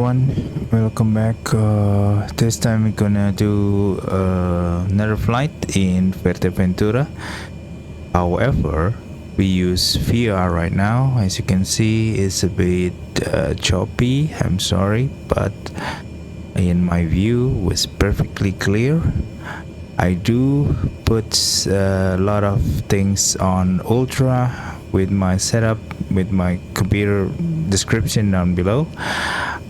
everyone, welcome back. This time we're gonna do another flight in Fuerteventura. However, we use VR right now. As you can see, it's a bit choppy. I'm sorry, but in my view was perfectly clear. I do put a lot of things on ultra with my setup, with my computer description down below.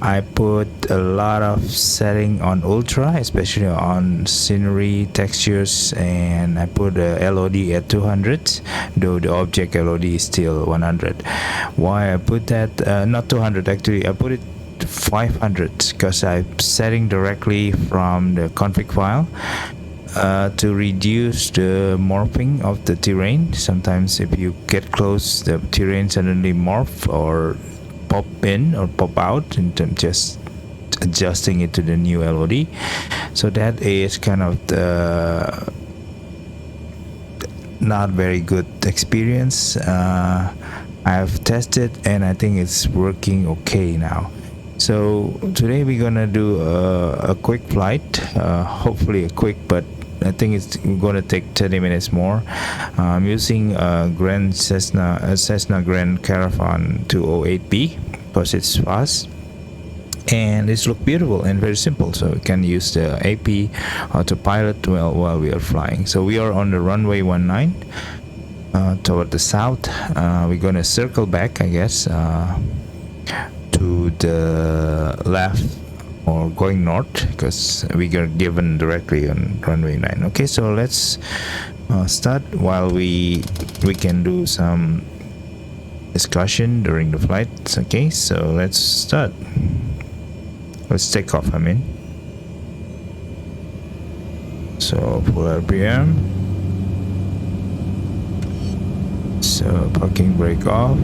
I put a lot of setting on ultra, especially on scenery, textures, and I put a LOD at 200, though the object LOD is still 100. Why I put that? Not 200 actually, I put it 500 because I'm setting directly from the config file. To reduce the morphing of the terrain. Sometimes if you get close, the terrain suddenly morph or pop in or pop out, and I'm just adjusting it to the new LOD. So that is kind of the not very good experience. I've tested and I think it's working okay now. So today we're gonna do a quick flight, hopefully a quick, but I think it's gonna take 30 minutes more. I'm using a Cessna Grand Caravan 208B because it's fast and it's look beautiful and very simple, so we can use the AP autopilot while we are flying. So we are on the runway 19 toward the south. We're gonna circle back, I guess, to the left or going north because we are given directly on runway 9. Okay, so let's start while we can do some discussion during the flight. Okay, so let's start. Let's take off, I mean. So full RPM. So parking brake off.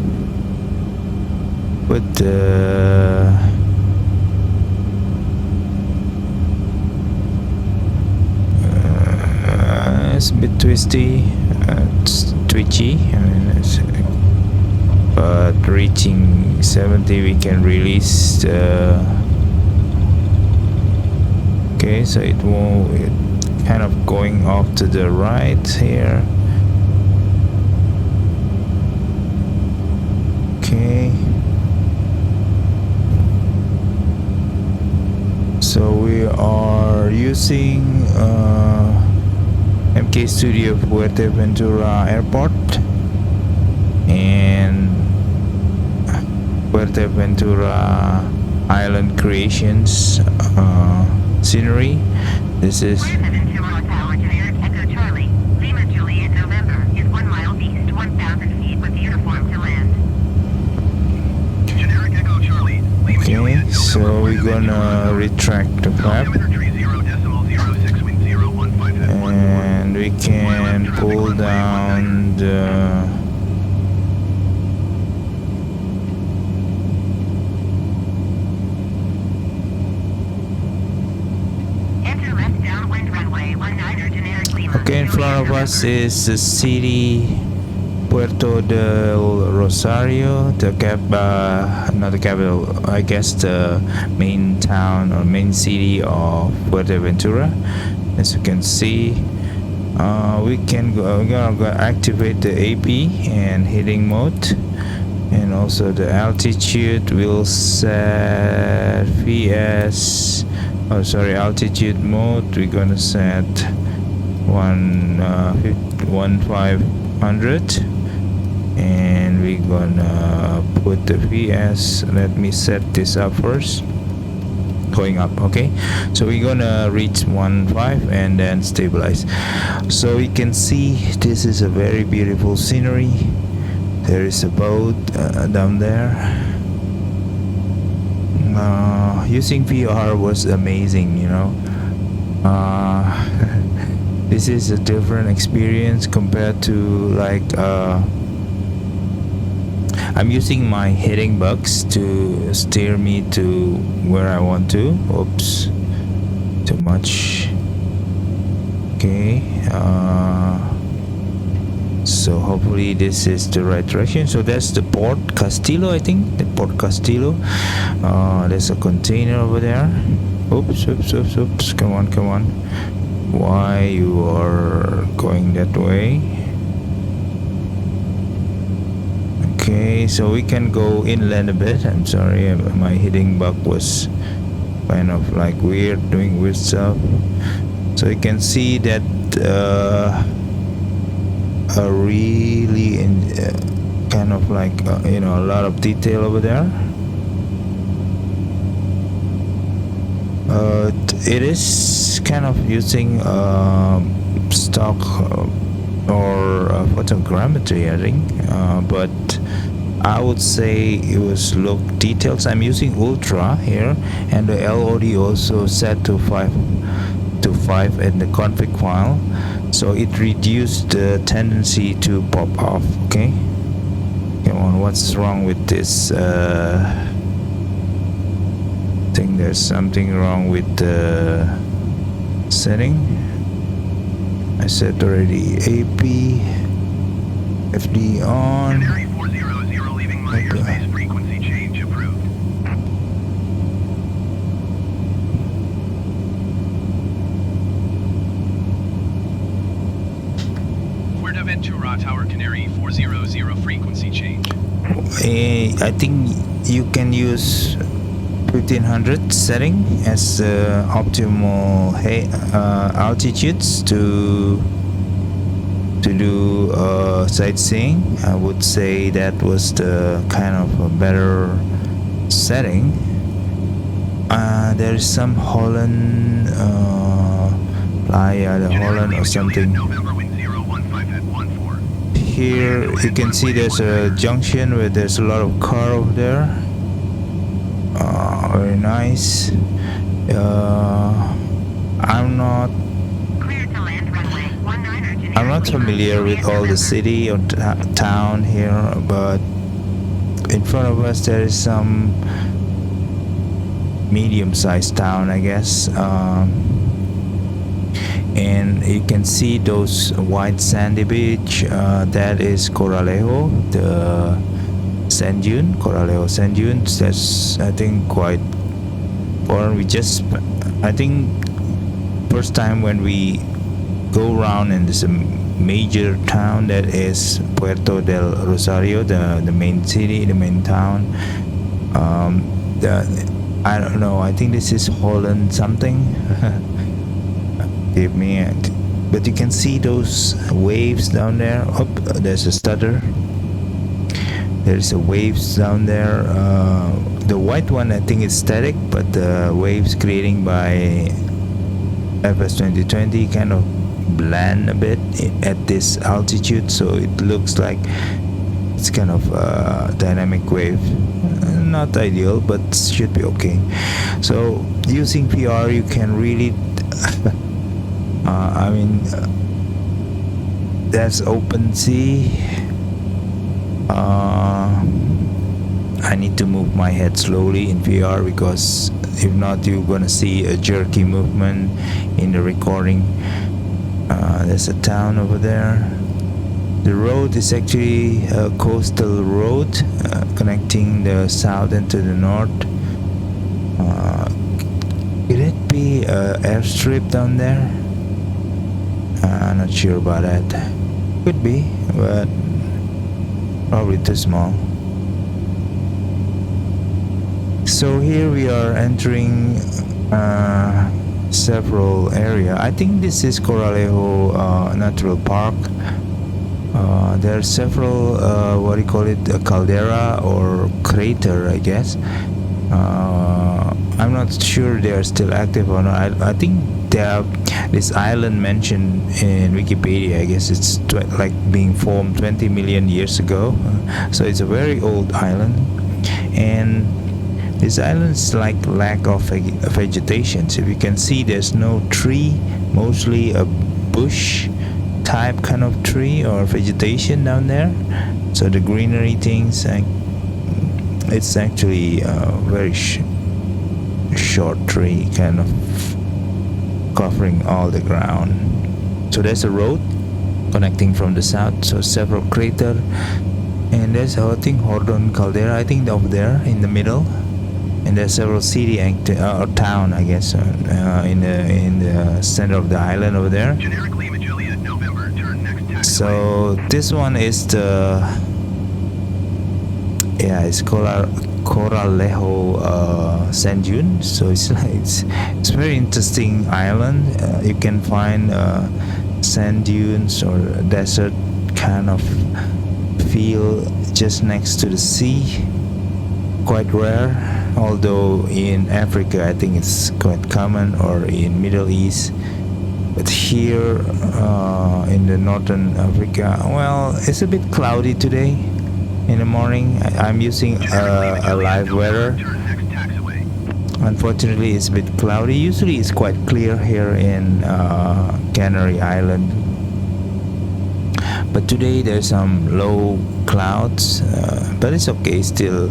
Put the it's a bit twisty, it's twitchy, but reaching 70 we can release the okay, so it kind of going off to the right here. Okay, so we are using MK Studio Fuerteventura Airport and Fuerteventura Island Creations scenery. This is Fuerteventura Tower, generic Echo Charlie, Lima Juliet November, is 1 mile east, 1,000 feet with uniform to land. Generic Echo Charlie, Lima Juliet okay, so we're gonna retract the flap and we can pull down the enter left downwind runway 19 generic Lima. okay, in front of us is the city Puerto del Rosario, the not the capital, I guess the main town or main city of Fuerteventura. As you can see, we can we're gonna activate the AP and heading mode, and also the altitude will set VS. Oh, sorry, altitude mode. We're gonna set 1500, and we're gonna put the VS. Let me set this up first. Going up. Okay, so we're gonna reach 15 and then stabilize. So you can see this is a very beautiful scenery. There is a boat down there. Using VR was amazing, you know. This is a different experience compared to like I'm using my heading bugs to steer me to where I want to. Oops, too much. Okay, So hopefully this is the right direction. So that's the Port Castillo, I think. The Port Castillo. There's a container over there. Oops. Come on. Why you are going that way? Okay, so we can go inland a bit. I'm sorry, my hitting bug was kind of like weird, doing weird stuff. So you can see that a really kind of like a lot of detail over there. It is kind of using stock or photogrammetry, I think, but I would say it was look details. I'm using ultra here, and the LOD also set to 5 in the config file, so it reduced the tendency to pop off. Okay, come on, what's wrong with this? I think there's something wrong with the setting. I set already AP FD on. Canary 400 leaving my airspace, frequency change approved. Fuerteventura Tower Canary 400 frequency change. I think you can use 1500 setting as optimal altitudes to do sightseeing. I would say that was the kind of a better setting. There is some Holland Playa de Holland or something. November wind 015 at 14. Here you can see there's a junction where there's a lot of car over there. Very nice. I'm not familiar with all the city or town here, but in front of us there is some medium-sized town, I guess. And you can see those white sandy beach. That is Coralejo, the sand dune, Coralejo sand dunes. That's, I think, quite foreign. I think first time when we go around in this major town that is Puerto del Rosario, the main city, the main town. I don't know, I think this is Holland something. Give me it. But you can see those waves down there. Oh, there's a stutter. There's a waves down there. The white one I think is static, but the waves creating by FS 2020 kind of blend a bit at this altitude, so it looks like it's kind of a dynamic wave. Not ideal, but should be okay. So using VR you can really that's open sea. I need to move my head slowly in VR because if not you're gonna see a jerky movement in the recording. There's a town over there. The road is actually a coastal road connecting the south and to the north. Could it be an airstrip down there? I'm not sure about that. Could be, but probably too small. So here we are entering several area. I think this is Coralejo Natural Park. There are several what do you call it, a caldera or crater, I guess. I'm not sure they are still active or not. I think they have this island mentioned in Wikipedia. I guess it's like being formed 20 million years ago. So it's a very old island, and this island is like lack of vegetation. So if you can see, there's no tree, mostly a bush type kind of tree or vegetation down there. So the greenery things, it's actually a very short tree, kind of covering all the ground. So there's a road connecting from the south. So several crater, and there's I think Hordon caldera, I think over there in the middle, and there's several city or town, I guess, in the center of the island over there. Generic Lima Juliet, November, turn next taxiway. So this one is the it's Coralejo sand dune. So it's very interesting island. You can find sand dunes or desert kind of feel just next to the sea. Quite rare, although in Africa I think it's quite common, or in Middle East. But here in the northern Africa, well, it's a bit cloudy today in the morning. I'm using a live weather. Turn next taxiway. Unfortunately, it's a bit cloudy. Usually it's quite clear here in Canary Island, but today there's some low clouds, but it's okay, still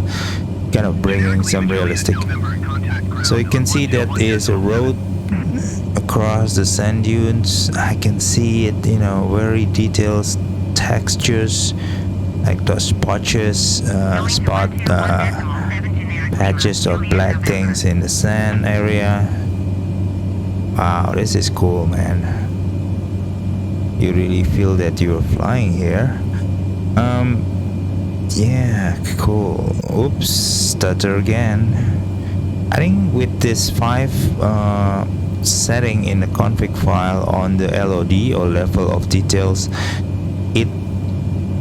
kind of bringing some realistic. So you can see that is a road across the sand dunes. I can see it, very detailed textures, like those spot patches of black things in the sand area. Wow, this is cool, man. You really feel that you're flying here. Yeah, cool. Oops, stutter again. I think with this 5 setting in the config file on the LOD, or level of details, it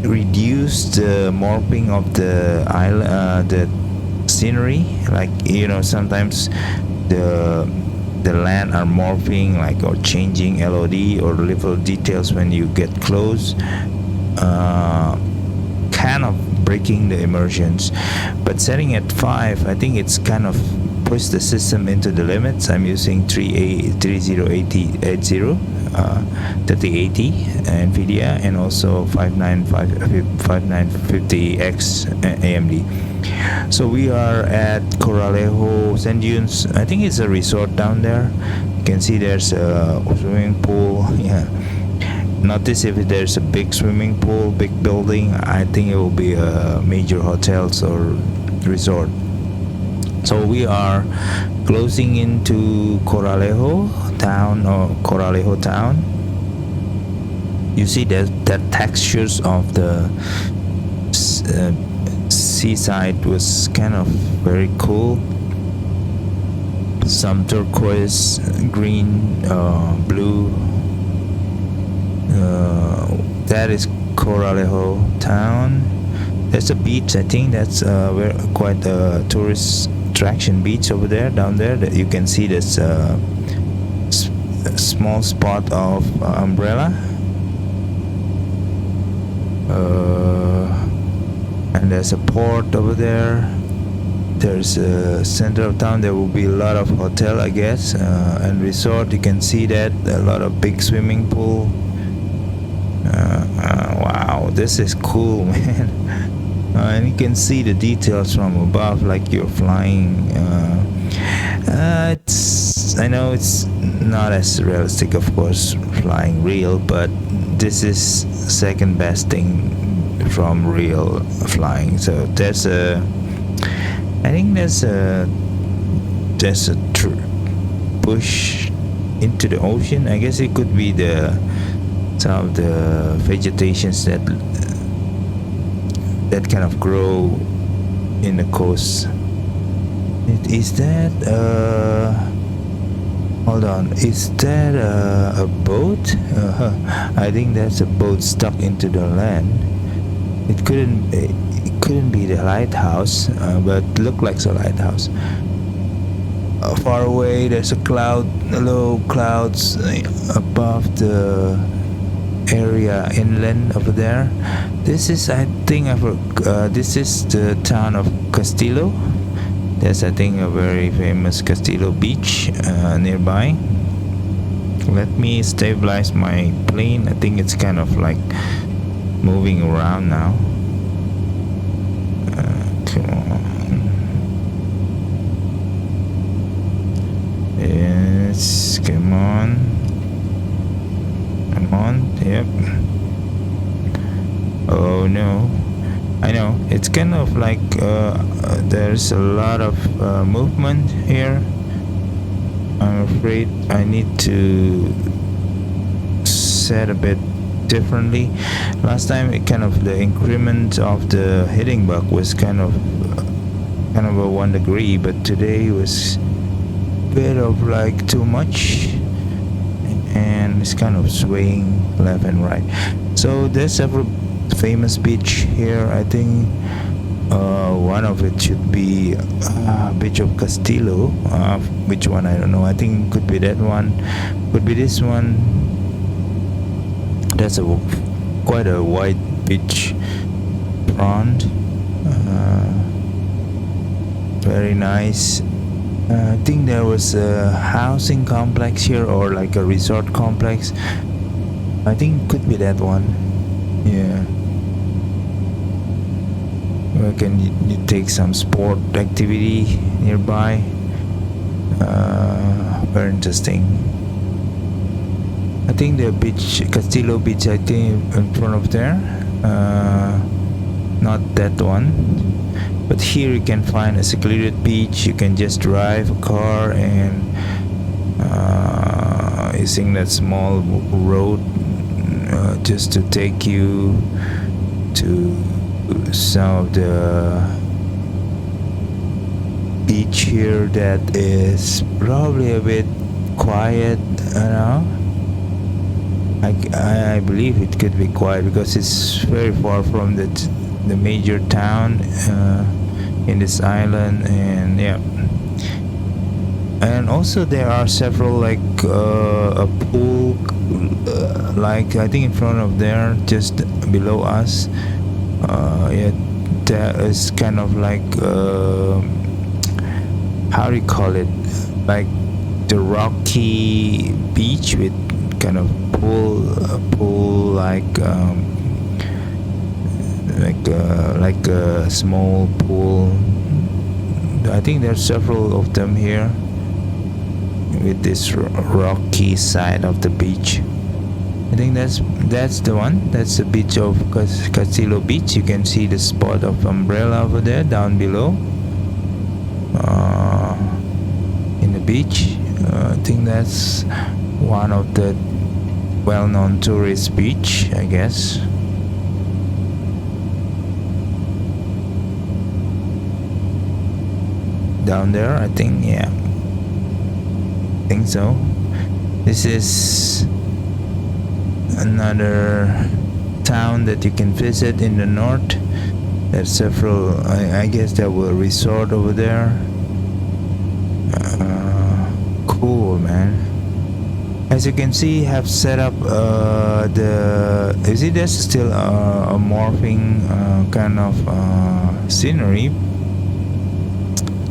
reduced the morphing of the island, the scenery. Like, sometimes the land are morphing, like, or changing LOD or level details when you get close, kind of breaking the immersions. But setting at 5, I think it's kind of push the system into the limits. I'm using 3080 3080 NVIDIA, and also 5950X AMD. So we are at Coralejo Sand Dunes. I think it's a resort down there. You can see there's a swimming pool. Yeah. Notice if there's a big swimming pool, big building, I think it will be a major hotels or resort. So we are closing into Coralejo town. You see that textures of the seaside was kind of very cool. Some turquoise, green, blue. That is Coralejo town. There's a beach. I think that's quite a tourist attraction beach over there, down there. That you can see this small spot of umbrella, and there's a port over there. There's a center of town. There will be a lot of hotel, I guess, and resort. You can see that a lot of big swimming pool. Wow, this is cool, man. And you can see the details from above, like you're flying. I know it's not as realistic, of course, flying real, but this is second best thing from real flying. So there's a push into the ocean. I guess it could be some of the vegetations that kind of grow in the coast. Is that hold on, is that a boat? I think that's a boat stuck into the land. It couldn't be the lighthouse, but looked like a lighthouse. Far away there's a low clouds above the area inland over there. This is, I think, this is the town of Castillo. There's, I think, a very famous Castillo beach nearby. Let me stabilize my plane. I think it's kind of like moving around now. Come on. Yes, come on. Yep. kind of like there's a lot of movement here. I'm afraid I need to set a bit differently. Last time it kind of the increment of the hitting bug was kind of a 1 degree, but today was a bit of like too much, and it's kind of swaying left and right. So there's several famous beach here. I think one of it should be beach of Castillo. Which one, I don't know. I think could be that one, could be this one. That's quite a wide beach front. Very nice. I think there was a housing complex here, or like a resort complex. I think could be that one. Yeah. Where can you take some sport activity nearby? Very interesting. I think the beach, Castillo Beach, I think in front of there. Not that one. But here you can find a secluded beach. You can just drive a car and using that small road just to take you to some of the beach here that is probably a bit quiet, you know. I believe it could be quiet because it's very far from the major town in this island. And yeah, and also there are several like a pool like I think in front of there, just below us. Yeah, there is kind of like how do you call it, like the rocky beach with kind of pool like a small pool. I think there's several of them here with this rocky side of the beach. I think that's the one. That's the beach of Castillo Beach. You can see the spot of umbrella over there down below in the beach. I think that's one of the well-known tourist beach, I guess. Down there, I think, yeah. I think so. This is another town that you can visit in the north. There's several, I guess there were resort over there. Cool, man. As you can see, have set up there's still a morphing kind of scenery.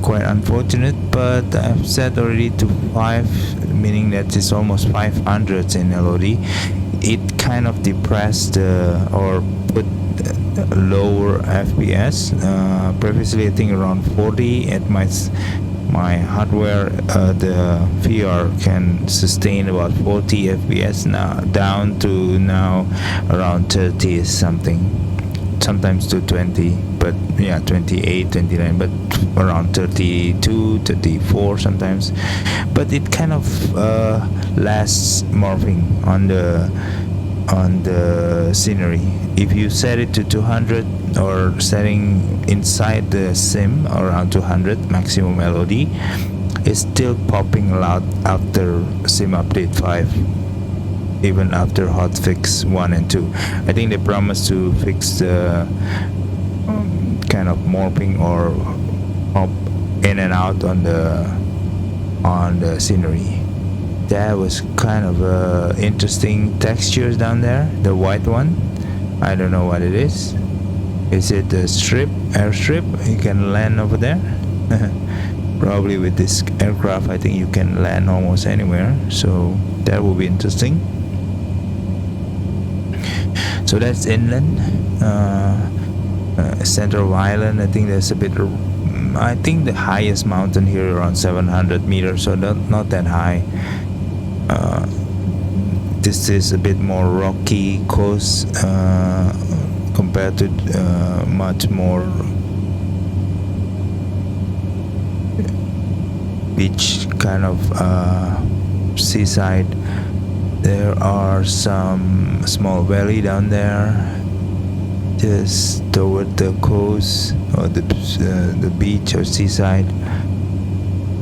Quite unfortunate, but I've set already to 5, meaning that it's almost 500 in LOD. It kind of depressed or put lower FPS. Previously I think around 40 at my hardware. The VR can sustain about 40 FPS, now down to now around 30 something, sometimes to 20, but yeah, 28, 29, but around 32, 34 sometimes. But it kind of lasts morphing on the scenery. If you set it to 200 or setting inside the sim around 200 maximum LOD, it's still popping a lot after sim update 5, even after hotfix 1 and 2. I think they promised to fix the kind of morphing or hop in and out on the scenery. That was kind of interesting textures down there. The white one, I don't know what it is. Is it a airstrip? You can land over there. Probably with this aircraft, I think you can land almost anywhere. So that will be interesting. So that's inland. Center of island, I think there's a bit. I think the highest mountain here around 700 meters, so not that high. This is a bit more rocky coast compared to much more beach kind of seaside. There are some small valley down there, just toward the coast or the beach or seaside.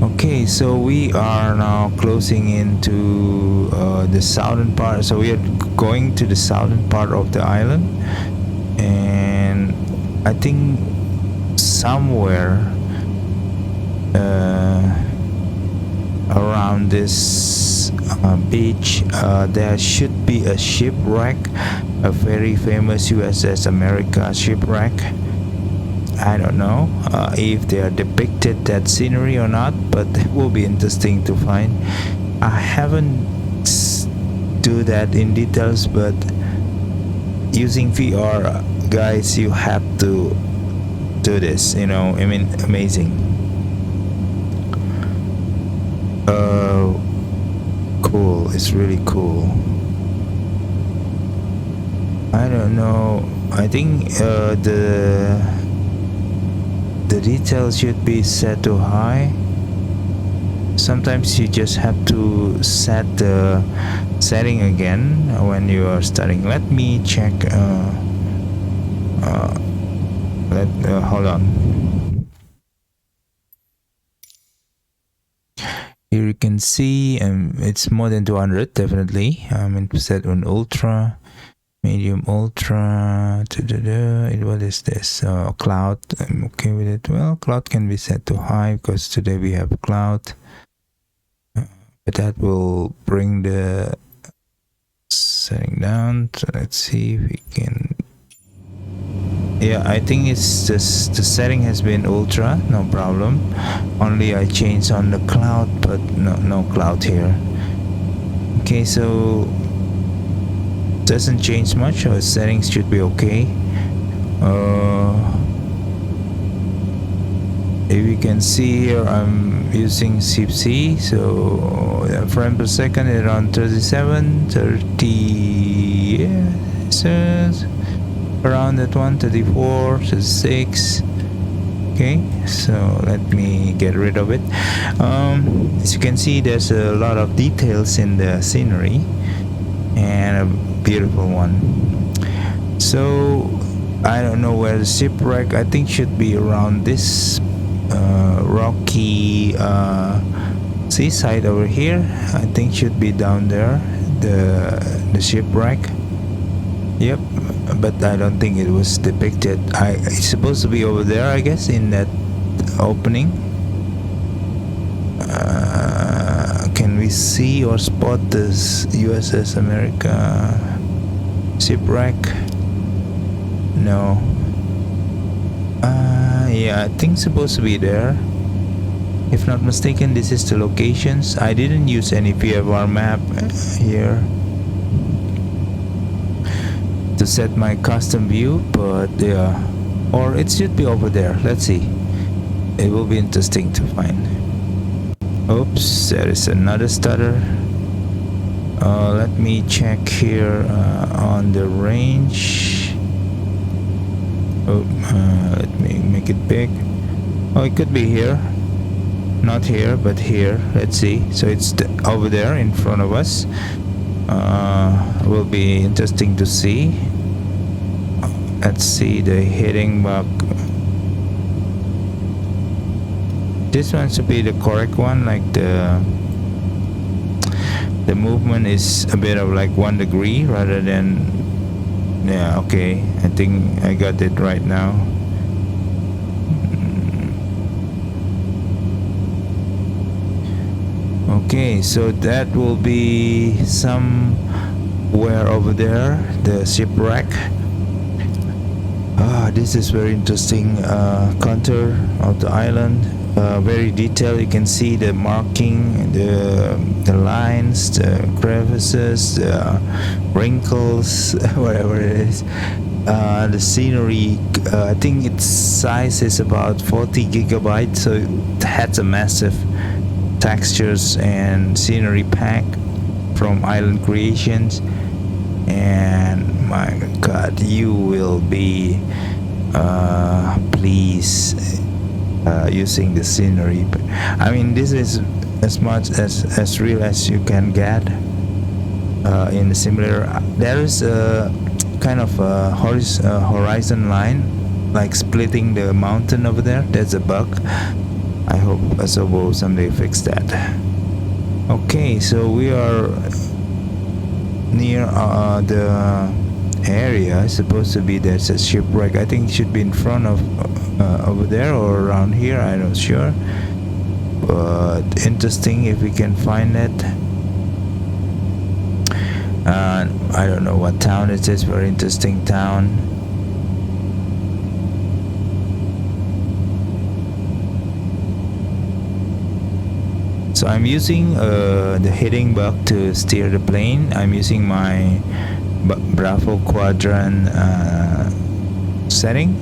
Okay, so we are now closing into the southern part. So we are going to the southern part of the island, and I think somewhere around this beach there should be a shipwreck, a very famous USS America shipwreck. I don't know if they are depicted that scenery or not, but it will be interesting to find. I haven't do that in details, but using VR, guys, you have to do this. I mean, amazing. Cool. It's really cool. I don't know. I think the details should be set to high. Sometimes you just have to set the setting again when you are starting. Let me check. Hold on. Here you can see it's more than 200 definitely. I'm set on ultra. Medium, ultra. What is this? Cloud. I'm okay with it. Well, cloud can be set to high because today we have cloud. But that will bring the setting down. So let's see if we can. Yeah, I think it's just the setting has been ultra, no problem. Only I changed on the cloud, but no cloud here. Okay, so doesn't change much. Our settings should be okay. If you can see here, I'm using CPC, so frame per second is around 37, 30, yeah, so around that one, 34, 36. Okay, so let me get rid of it. As you can see, there's a lot of details in the scenery, and a beautiful one. So I don't know where the shipwreck, I think should be around this rocky seaside over here. I think should be down there, the shipwreck. Yep, but I don't think it was depicted. It's supposed to be over there, I guess, in that opening. Can we see or spot this USS America shipwreck? No. Yeah, I think supposed to be there. If not mistaken, this is the locations. I didn't use any VFR map here to set my custom view, but yeah, or it should be over there. Let's see. It will be interesting to find. Oops, there is another stutter. Let me check here on the range. Let me make it big. Oh, it could be here. Not here, but here. Let's see. So it's over there in front of us. Will be interesting to see. Let's see the heading back. This one should be the correct one, like the movement is a bit of like 1 degree rather than, yeah, okay, I think I got it right now. Okay, so that will be somewhere over there, the shipwreck. This is very interesting contour of the island. Very detailed. You can see the marking, the lines, the crevices, the wrinkles, whatever it is. The scenery, I think its size is about 40 gigabytes, so it has a massive textures and scenery pack from Island Creations. And my god, you will be pleased using the scenery. But I mean, this is as much as real as you can get in the simulator. There is a kind of a horizon line, like splitting the mountain over there. That's a bug. I hope Asobo someday fix that. Okay, so we are near the area. It's supposed to be there's a shipwreck. I think it should be in front of over there or around here. I'm not sure, but interesting if we can find it. I don't know what town it is. Very interesting town. So I'm using the heading bug to steer the plane. I'm using my Bravo quadrant setting.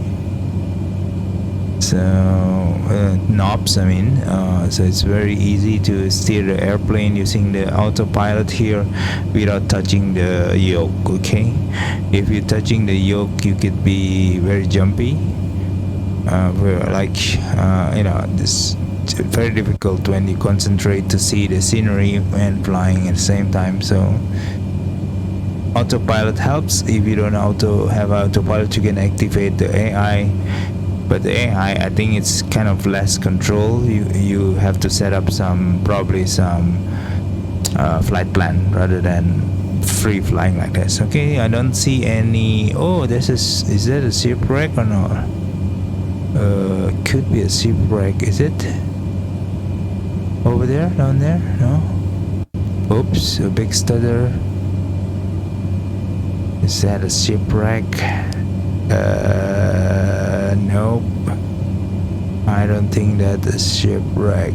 So knobs, I mean. So it's very easy to steer the airplane using the autopilot here without touching the yoke. Okay, if you're touching the yoke, you could be very jumpy. This very difficult when you concentrate to see the scenery and flying at the same time. So autopilot helps. If you don't have autopilot, you can activate the AI, but the AI, I think it's kind of less control. You have to set up probably some flight plan rather than free flying like this. Okay, I don't see any. Oh, is that a shipwreck or not? Could be a shipwreck. Is it over there, down there? No. Oops, a big stutter. Is that a shipwreck? Nope. I don't think that's a shipwreck.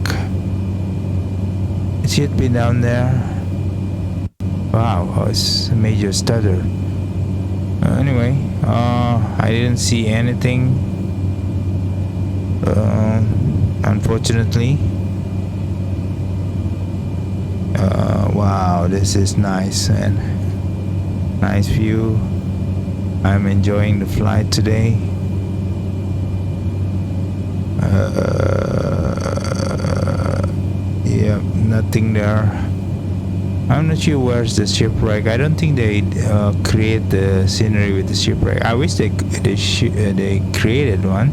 It should be down there. Wow, it's a major stutter. Anyway, I didn't see anything. Unfortunately. Wow, this is nice, man. Nice view. I'm enjoying the flight today. Yeah, nothing there. I'm not sure where's the shipwreck. I don't think they create the scenery with the shipwreck. I wish they created one.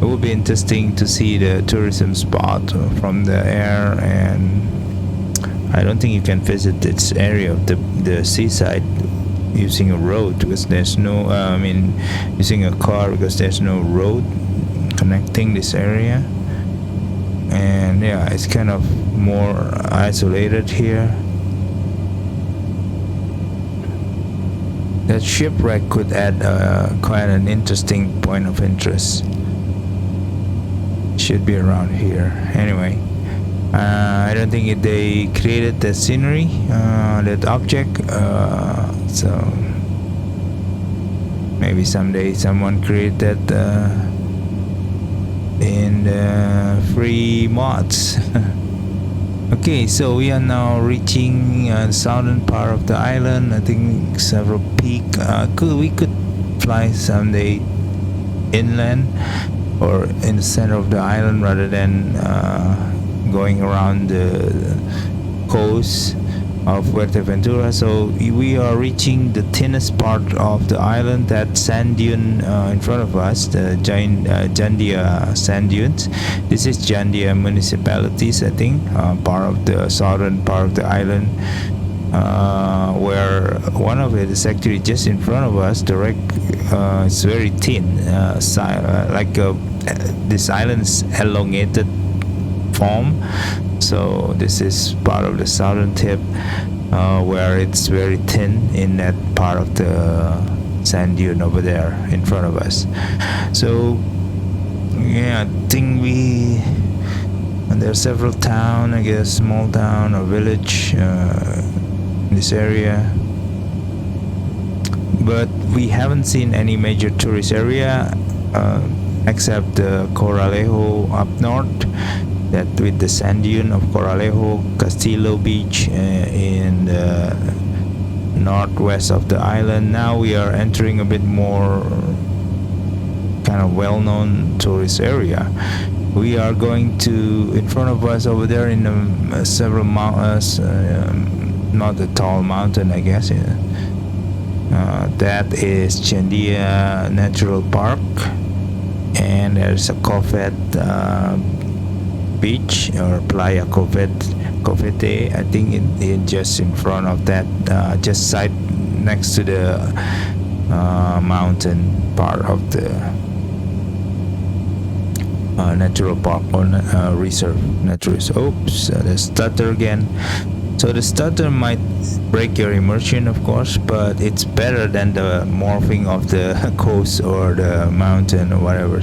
It would be interesting to see the tourism spot from the air, and I don't think you can visit this area of the seaside using a road because there's no using a car because there's no road connecting this area. And yeah, it's kind of more isolated here. That shipwreck could add quite an interesting point of interest. Should be around here. Anyway, I don't think they created the scenery, that object. So maybe someday someone create that in the free mods. Okay, so we are now reaching the southern part of the island. I think several peaks. We could fly someday inland or in the center of the island rather than going around the coast of Fuerteventura. So we are reaching the thinnest part of the island, that sand dune in front of us, the giant Jandia sand dunes. This is Jandia municipalities, I think, part of the southern part of the island, where one of it is actually just in front of us. It's very thin, this island is elongated form. So this is part of the southern tip, where it's very thin in that part of the sand dune over there in front of us. So yeah, I think there are several towns, I guess, small town or village in this area, but we haven't seen any major tourist area except the Coralejo up north, that with the sand dune of Coralejo, Castillo Beach in the northwest of the island. Now we are entering a bit more kind of well-known tourist area. We are going to, in front of us over there in several mountains, not a tall mountain, I guess. Yeah. That is Chandia Natural Park, and there's a Cofet beach, or Playa Cofete. I think it just in front of that, just side next to the mountain part of the natural park, or reserve, natural reserve. Oops, the stutter again. So the stutter might break your immersion, of course, but it's better than the morphing of the coast or the mountain or whatever.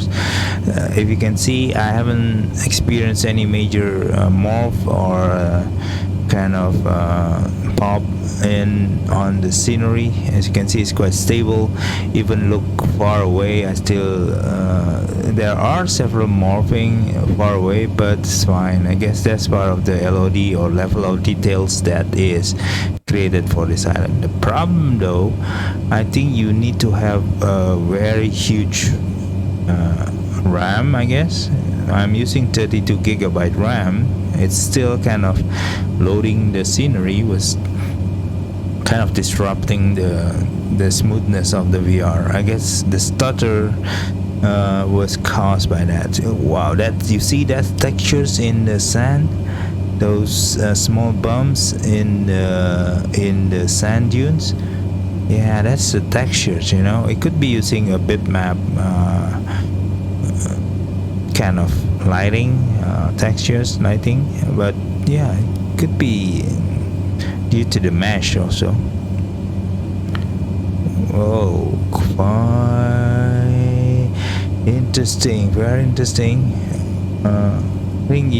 If you can see, I haven't experienced any major morph or kind of pop in on the scenery. As you can see, it's quite stable. Even look far away, I still there are several morphing far away, but it's fine. I guess that's part of the LOD, or level of details, that is created for this island. The problem though, I think you need to have a very huge RAM, I guess. I'm using 32 gigabyte RAM. It's still kind of loading the scenery, was kind of disrupting the smoothness of the VR. I guess the stutter was caused by that. Wow, that you see that textures in the sand, those small bumps in the sand dunes. Yeah, that's the textures. It could be using a bitmap kind of lighting, textures lighting, but yeah, it could be due to the mesh also. Oh, quite interesting, very interesting. I think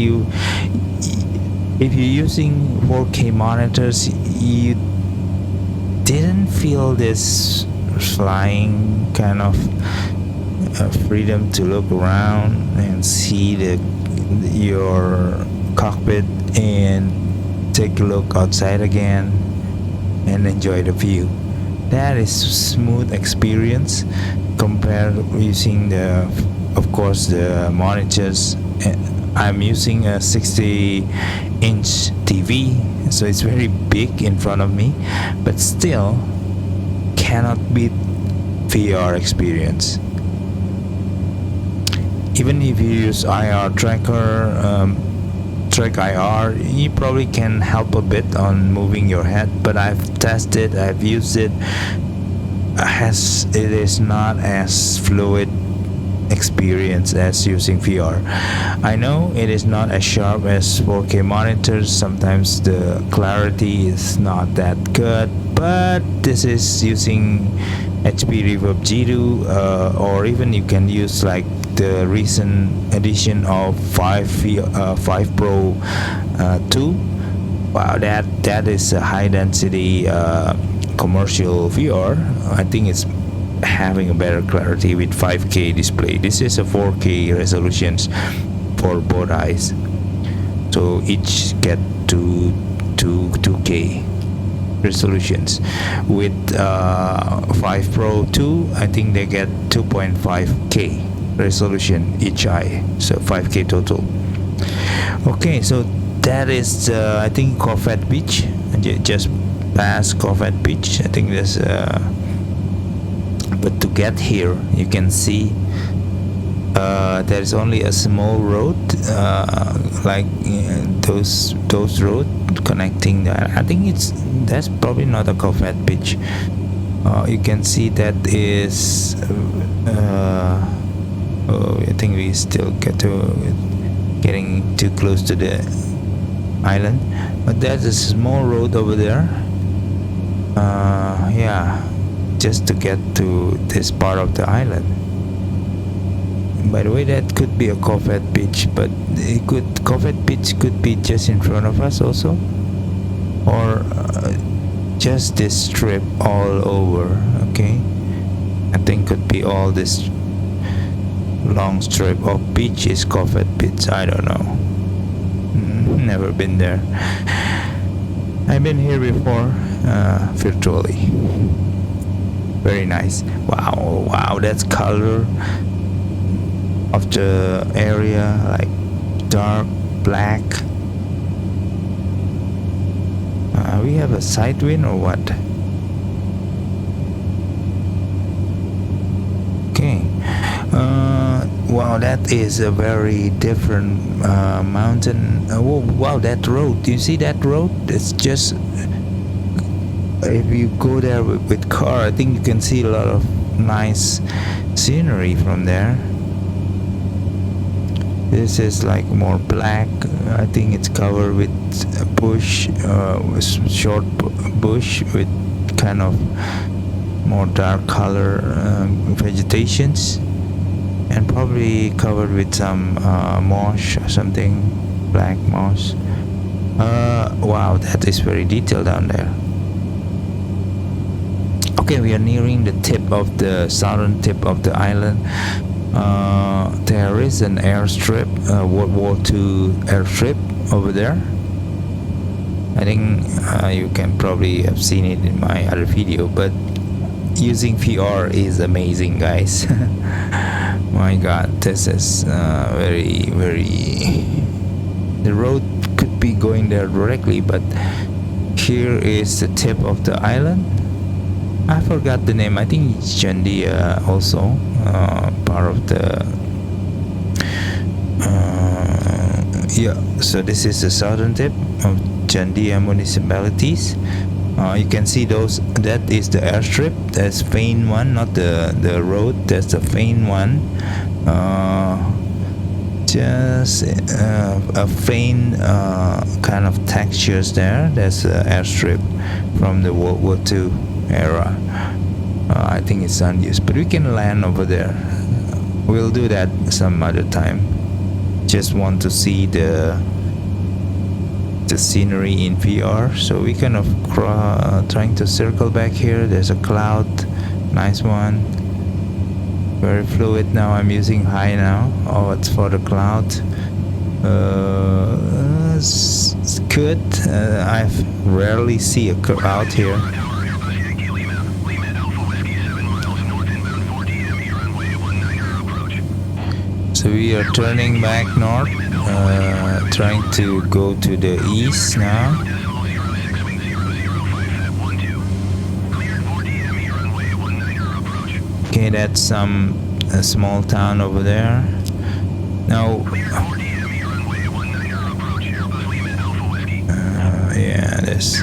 if you're using 4K monitors, you didn't feel this flying kind of freedom to look around and see your cockpit, and take a look outside again and enjoy the view. That is smooth experience compared using of course the monitors. I'm using a 60-inch TV, so it's very big in front of me, but still cannot beat VR experience. Even if you use IR tracker, track IR, you probably can help a bit on moving your head, but I've tested, I've used it, it is not as fluid experience as using VR. I know it is not as sharp as 4K monitors, sometimes the clarity is not that good, but this is using HP Reverb G2, or even you can use like the recent edition of 5 Pro 2. Wow, that is a high density commercial VR. I think it's having a better clarity with 5K display. This is a 4K resolutions for both eyes, so each get to 2K resolutions. With 5 Pro 2, I think they get 2.5K resolution each eye, so 5K total. Okay, so that is I think Cofet Beach, just past Cofet Beach. I think there's but to get here, you can see there is only a small road, like those road connecting that. I think that's probably not a Cofet Beach. You can see that is I think we still getting too close to the island, but there's a small road over there. Yeah, just to get to this part of the island. By the way, that could be a Cofet Beach, but Cofet Beach could be just in front of us also, or just this strip all over. Okay, I think could be all this long strip of beach is Cofet Beach. I don't know. Never been there. I've been here before, virtually. Very nice. Wow, that's color. of the area, like dark black. We have a side wind or what? Okay. Wow, that is a very different mountain. Wow, that road. Do you see that road? It's just, if you go there with car, I think you can see a lot of nice scenery from there. This is like more black. I think it's covered with bush, short bush with kind of more dark color vegetations, and probably covered with some moss or something, black moss. Wow, that is very detailed down there. Okay, we are nearing the tip of the southern tip of the island. There is an airstrip, World War II airstrip over there. I think you can probably have seen it in my other video, but using VR is amazing, guys. My god, this is very the road could be going there directly, but here is the tip of the island. I forgot the name. I think it's Chandia also, part of the yeah. So this is the southern tip of Chandia municipalities. You can see those. That is the airstrip. That's faint one, not the road. That's the faint one. Just a faint kind of textures there. That's the airstrip from the World War II era. I think it's unused, but we can land over there. We'll do that some other time. Just want to see the scenery in VR. So we kind of trying to circle back here. There's a cloud, nice one, very fluid. Now I'm using high now. Oh, it's for the cloud. It's good. I've rarely see a cloud here. So we are turning back north, trying to go to the east now. Okay, that's a small town over there. Now, yeah, this.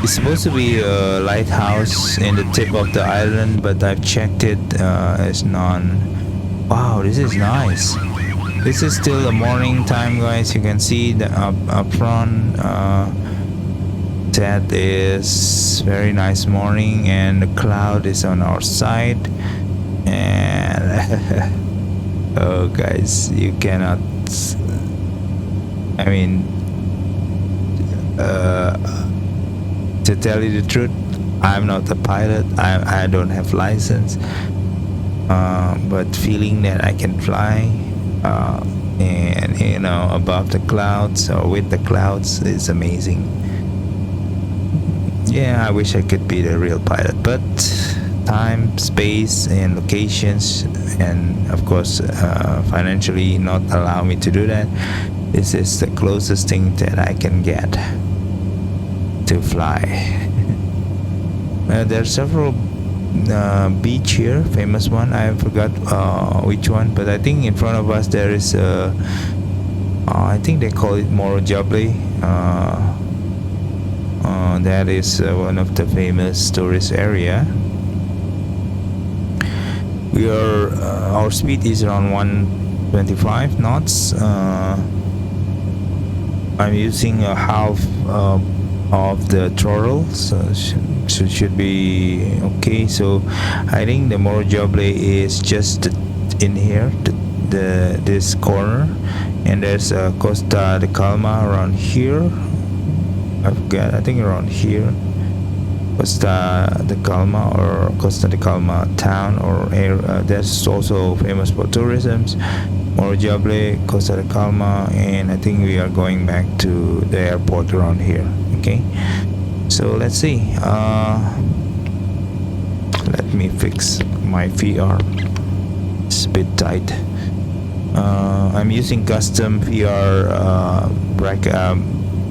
It's supposed to be a lighthouse in the tip of the island, but I've checked it. It's none. Wow, this is nice. This is still the morning time, guys. You can see the up front. That is very nice morning, and the cloud is on our side. And oh, guys, you cannot. I mean, to tell you the truth, I'm not a pilot. I don't have license. But feeling that I can fly, and above the clouds or with the clouds is amazing. Yeah, I wish I could be the real pilot, but time, space, and locations, and of course financially not allow me to do that. This is the closest thing that I can get to fly. There are several beach here, famous one. I forgot which one, but I think in front of us there is I think they call it Morro Jable. That is one of the famous tourist area. We are our speed is around 125 knots. I'm using a half of the throttle, so should be okay. So I think the Morro Jable is just in here, this corner, and there's Costa de Calma around here. I forget, I think around here, Costa de Calma or Costa de Calma town or area. That's also famous for tourism. Morro Jable, Costa de Calma, and I think we are going back to the airport around here. Okay, so let's see. Let me fix my VR it's a bit tight. I'm using custom VR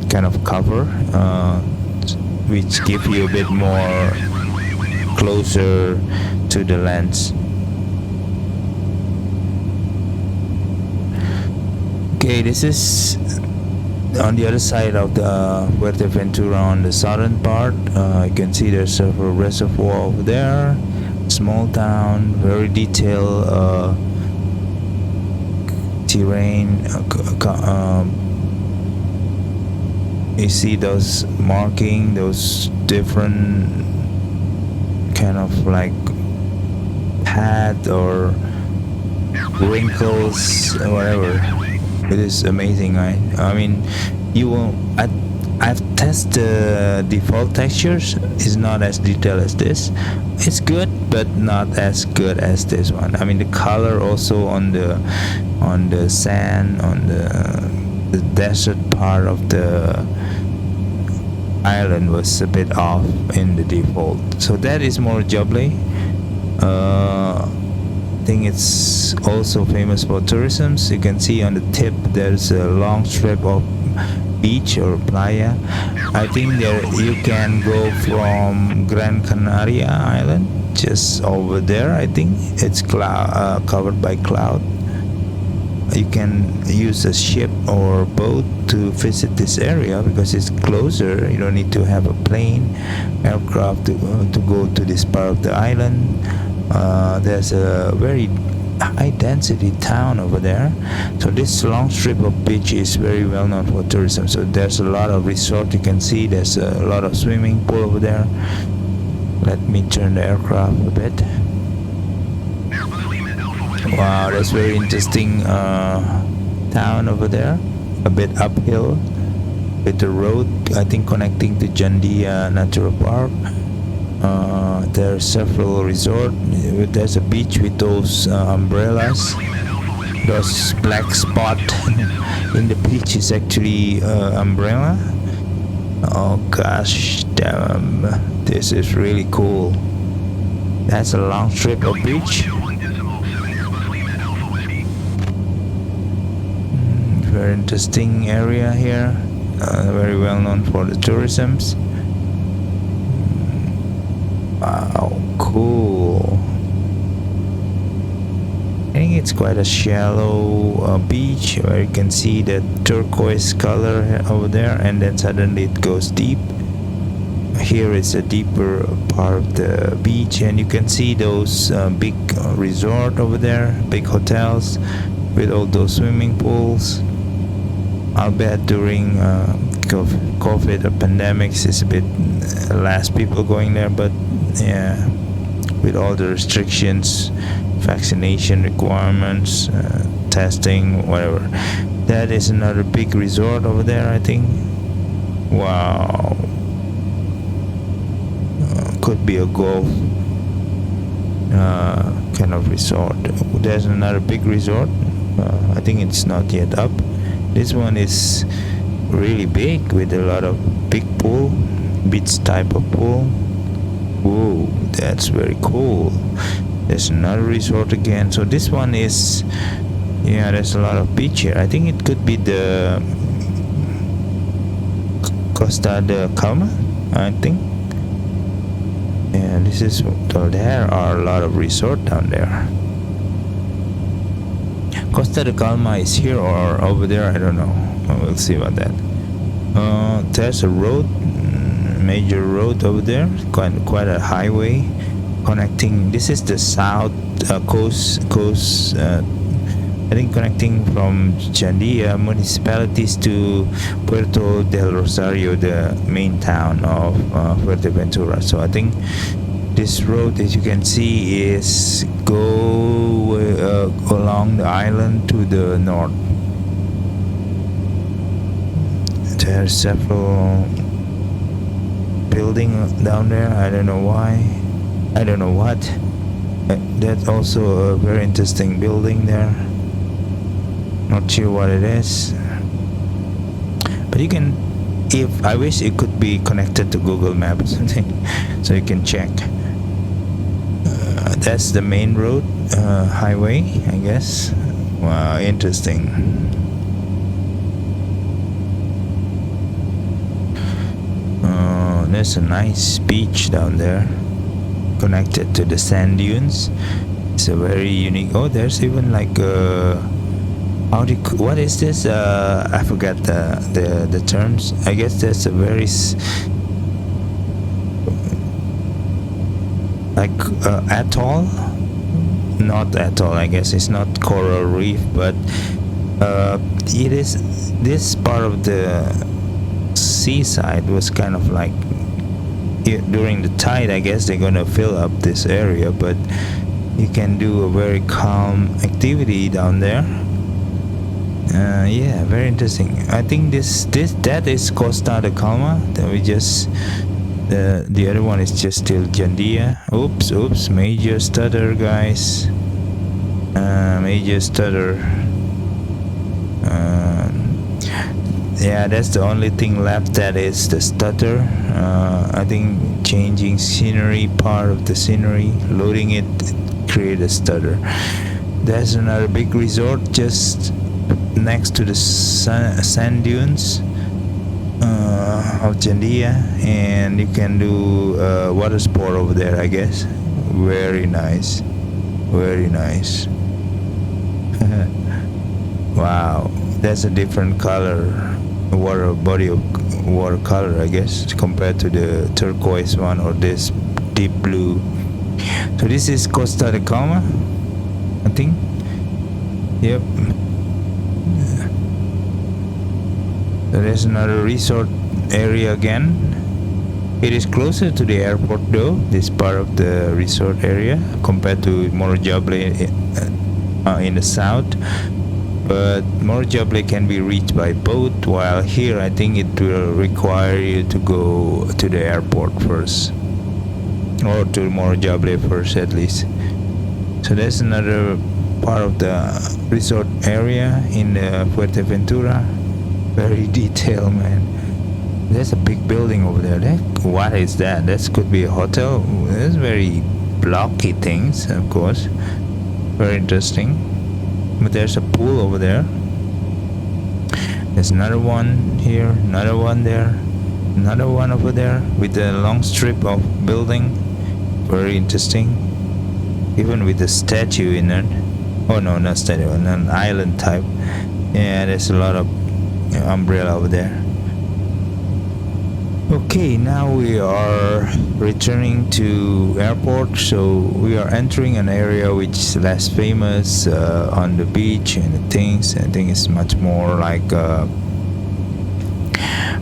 kind of cover, which give you a bit more closer to the lens. Okay, this is on the other side of the Fuerteventura on the southern part. You can see there's a reservoir over there. Small town, very detailed terrain. You see those marking, those different kind of like pad or wrinkles or whatever. It is amazing. I mean, you will. I've tested the default textures. It's not as detailed as this. It's good, but not as good as this one. I mean, the color also on the sand, on the desert part of the island was a bit off in the default. So that is more jubbly. I think it's also famous for tourism. So you can see on the tip there's a long strip of beach or playa. I think there you can go from Gran Canaria Island just over there. I think it's covered by cloud. You can use a ship or boat to visit this area because it's closer. You don't need to have a plane, aircraft to go to this part of the island. There's a very high density town over there, so this long strip of beach is very well known for tourism. So there's a lot of resort. You can see there's a lot of swimming pool over there. Let me turn the aircraft a bit. Wow, that's very interesting town over there, a bit uphill with the road, I think connecting to Jandia Natural Park. There are several resorts. There's a beach with those umbrellas. Those black spot in the beach is actually umbrella. Oh gosh, damn! This is really cool. That's a long strip of beach. Very interesting area here. Very well known for the tourisms. Wow, cool. I think it's quite a shallow beach where you can see the turquoise color over there, and then suddenly it goes deep. Here is a deeper part of the beach, and you can see those big resort over there, big hotels with all those swimming pools. I'll bet during COVID or pandemics it's a bit less people going there, but yeah, with all the restrictions, vaccination requirements, testing, whatever. That is another big resort over there, I think. Wow. Could be a golf kind of resort. There's another big resort. I think it's not yet up. This one is really big with a lot of big pool, beach type of pool. Whoa, that's very cool. There's another resort again. So this one is, yeah, there's a lot of beach here. I think it could be the Costa de Calma, I think. And this is, so there are a lot of resort down there. Costa de Calma is here or over there, I don't know. We'll see about that. There's a road, major road over there, quite a highway connecting. This is the south coast. I think connecting from Jandia municipalities to Puerto del Rosario, the main town of Fuerteventura. So I think this road, as you can see, is go along the island to the north. There are several buildings down there. I don't know why. I don't know what. That's also a very interesting building there. Not sure what it is. But you can, if I wish it could be connected to Google Maps or something, so you can check. That's the main road, highway, I guess. Wow, interesting. There's a nice beach down there, connected to the sand dunes. It's a very unique. Oh, there's even like what is this? I forgot the terms. I guess there's a very like atoll. Not atoll. I guess it's not coral reef, but it is. This part of the seaside was kind of like during the tide. I guess they're gonna fill up this area, but you can do a very calm activity down there. Yeah, very interesting. I think that is Costa de Calma. That we just the other one is just still Jandia. Oops, major stutter, guys. Major stutter. Yeah, that's the only thing left. That is the stutter. I think changing scenery, part of the scenery, loading it, create a stutter. There's another big resort just next to the sand dunes of Jandia, and you can do water sport over there, I guess. Very nice. Wow, that's a different color, body of water color, I guess, compared to the turquoise one or this deep blue. So this is Costa de Calma, I think. Yep. So there's another resort area again. It is closer to the airport though, this part of the resort area, compared to Morojable in the south. But Morojable can be reached by boat, while here I think it will require you to go to the airport first, or to Morojable first at least. So that's another part of the resort area in Fuerteventura. Very detailed, man. There's a big building over there. What is that? That could be a hotel. There's very blocky things, of course. Very interesting. But there's a pool over there. There's another one here, another one there, another one over there with a long strip of building. Very interesting. Even with a statue in it. Oh no, not statue, an island type. Yeah, there's a lot of umbrella over there. Okay, now we are returning to airport, so we are entering an area which is less famous on the beach and things. I think it's much more like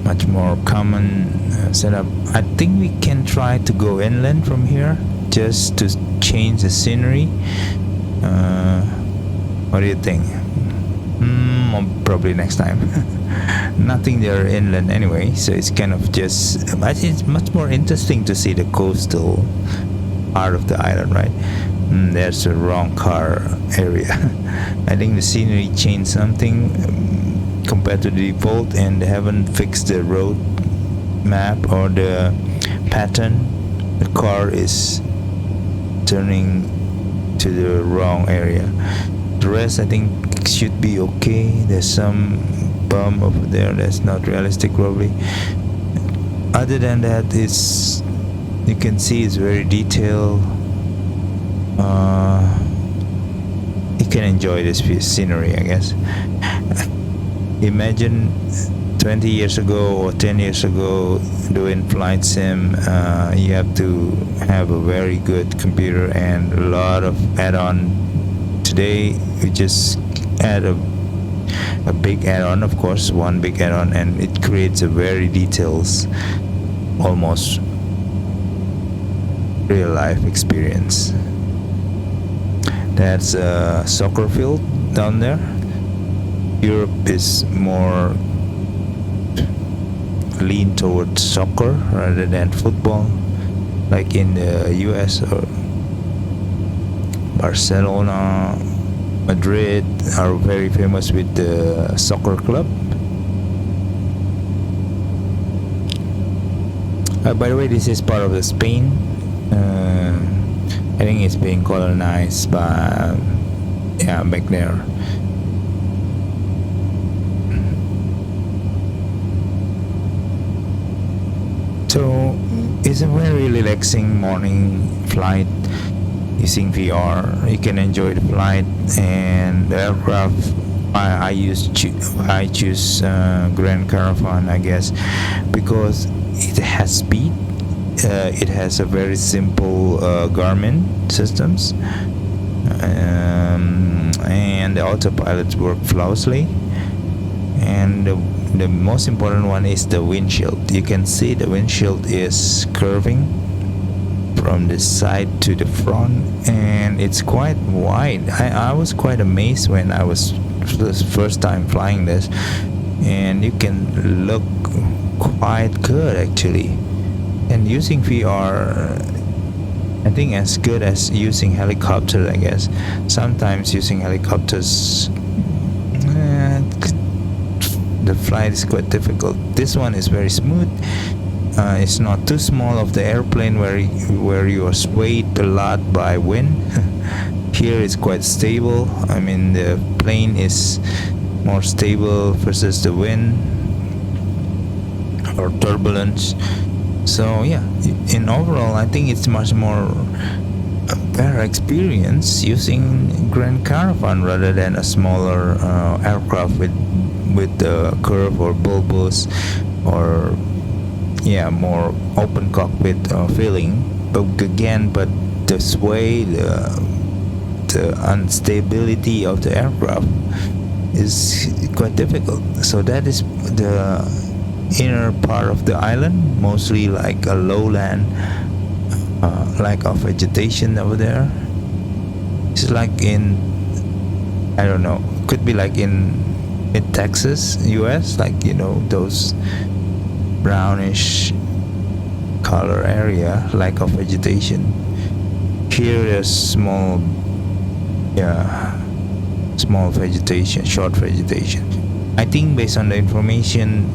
much more common setup. I think we can try to go inland from here just to change the scenery. What do you think? Probably next time. Nothing there inland anyway, so it's kind of just, it's much more interesting to see the coastal part of the island, right? There's a wrong car area. I think the scenery changed something compared to the default, and they haven't fixed the road map or the pattern. The car is turning to the wrong area. The rest I think should be okay. There's some bump over there that's not realistic probably. Other than that, it's, you can see it's very detailed. You can enjoy this scenery, I guess. Imagine 20 years ago or 10 years ago doing flight sim, you have to have a very good computer and a lot of add-on. Today we just add a big add-on, of course, one big add-on, and it creates a very details, almost real life experience. That's a soccer field down there. Europe is more lean towards soccer rather than football, like in the US or Barcelona, Madrid are very famous with the soccer club. By the way, this is part of the Spain. I think it's being colonized by, yeah, back there. So it's a very relaxing morning flight using VR. You can enjoy the flight and the aircraft. I choose Grand Caravan, I guess, because it has speed. It has a very simple Garmin systems, and the autopilots work flawlessly. And the most important one is the windshield. You can see the windshield is curving from the side to the front, and it's quite wide. I was quite amazed when I was first time flying this, and you can look quite good actually. And using VR, I think as good as using helicopter, I guess. Sometimes using helicopters, the flight is quite difficult. This one is very smooth. It's not too small of the airplane where you are swayed a lot by wind. Here it's quite stable. I mean, the plane is more stable versus the wind or turbulence. So yeah, in overall, I think it's much more a better experience using Grand Caravan rather than a smaller aircraft with the curve or bulbous or, yeah, more open cockpit feeling. But again, the sway, the instability of the aircraft is quite difficult. So that is the inner part of the island, mostly like a lowland, lack of vegetation over there. It's like in, I don't know, could be like in Texas, US, like, you know, those brownish color area, lack of vegetation. Here there's small vegetation, short vegetation. I think based on the information,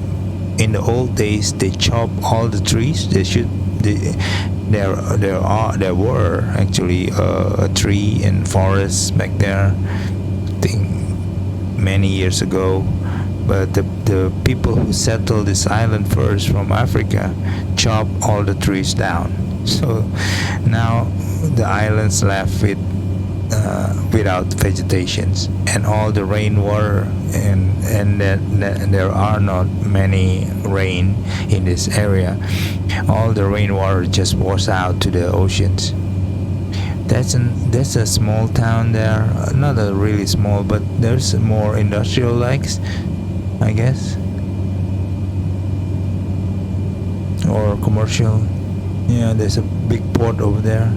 in the old days they chop all the trees. There were actually a tree and forest back there, I think many years ago, but the people who settled this island first from Africa chop all the trees down. So now the island's left without vegetations, and all the rainwater, and there are not many rain in this area. All the rainwater just washes out to the oceans. That's a small town there, not a really small, but there's more industrial likes, I guess, or commercial. Yeah, there's a big port over there.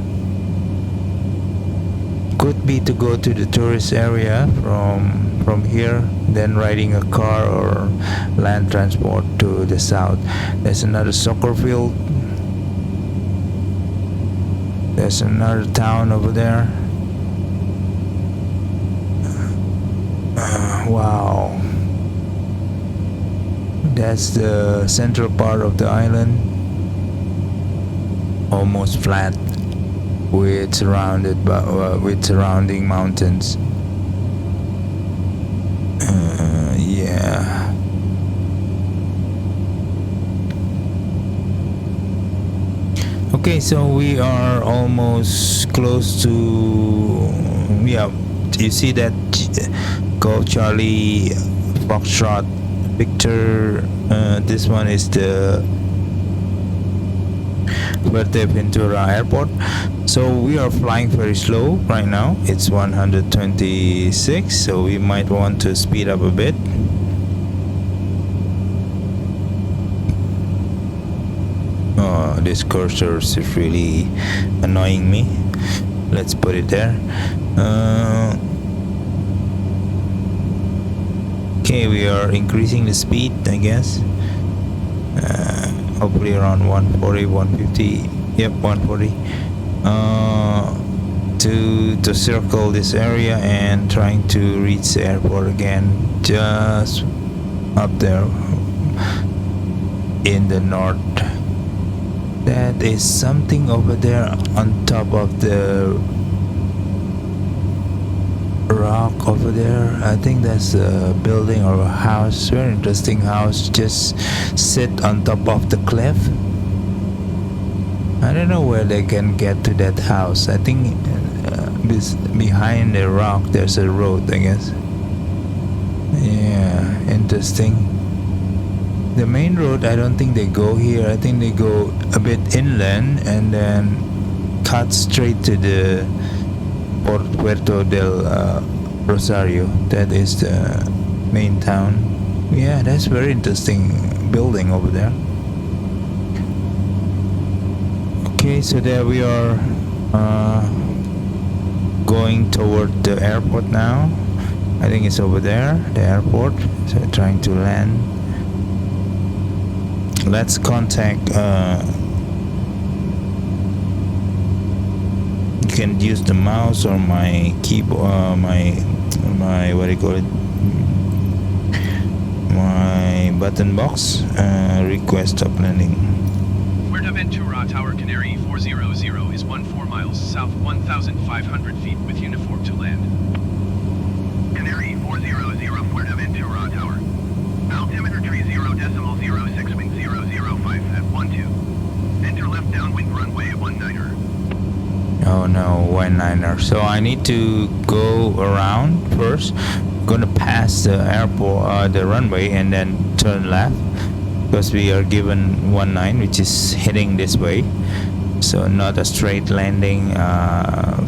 Could be to go to the tourist area from here, then riding a car or land transport to the south. There's another soccer field. There's another town over there. Wow. That's the central part of the island. Almost flat, with surrounding mountains. Yeah. Okay, so we are almost close to, yeah, you see that Golf Charlie Foxtrot Victor. This one is the Fuerteventura airport. So we are flying very slow right now. It's 126, so we might want to speed up a bit. Oh, this cursor is really annoying me. Let's put it there. Okay, we are increasing the speed, I guess. Hopefully around 140, 150. Yep, 140. To circle this area and trying to reach the airport again, just up there in the north That is something over there on top of the rock over there. I think that's a building or a house. Very interesting house. Just sit on top of the cliff. I don't know where they can get to that house. I think behind the rock there's a road, I guess. Yeah, interesting. The main road, I don't think they go here. I think they go a bit inland and then cut straight to the Puerto del Rosario. That is the main town. Yeah, that's very interesting building over there. Okay, so there we are going toward the airport now. I think it's over there, the airport. So we're trying to land. Let's contact. You can use the mouse or my keyboard, my what do you call it? My button box. Request stop landing. Fuerteventura Tower Canary 400 is 14 miles south 1,500 feet with uniform to land. Canary 400 Fuerteventura Tower. Altimeter tree 0.06 wind 005 at 12. Enter left downwind runway 19er. Oh no, 19er. So I need to go around first. Gonna pass the airport, the runway, and then turn left because we are given 19, which is heading this way. So not a straight landing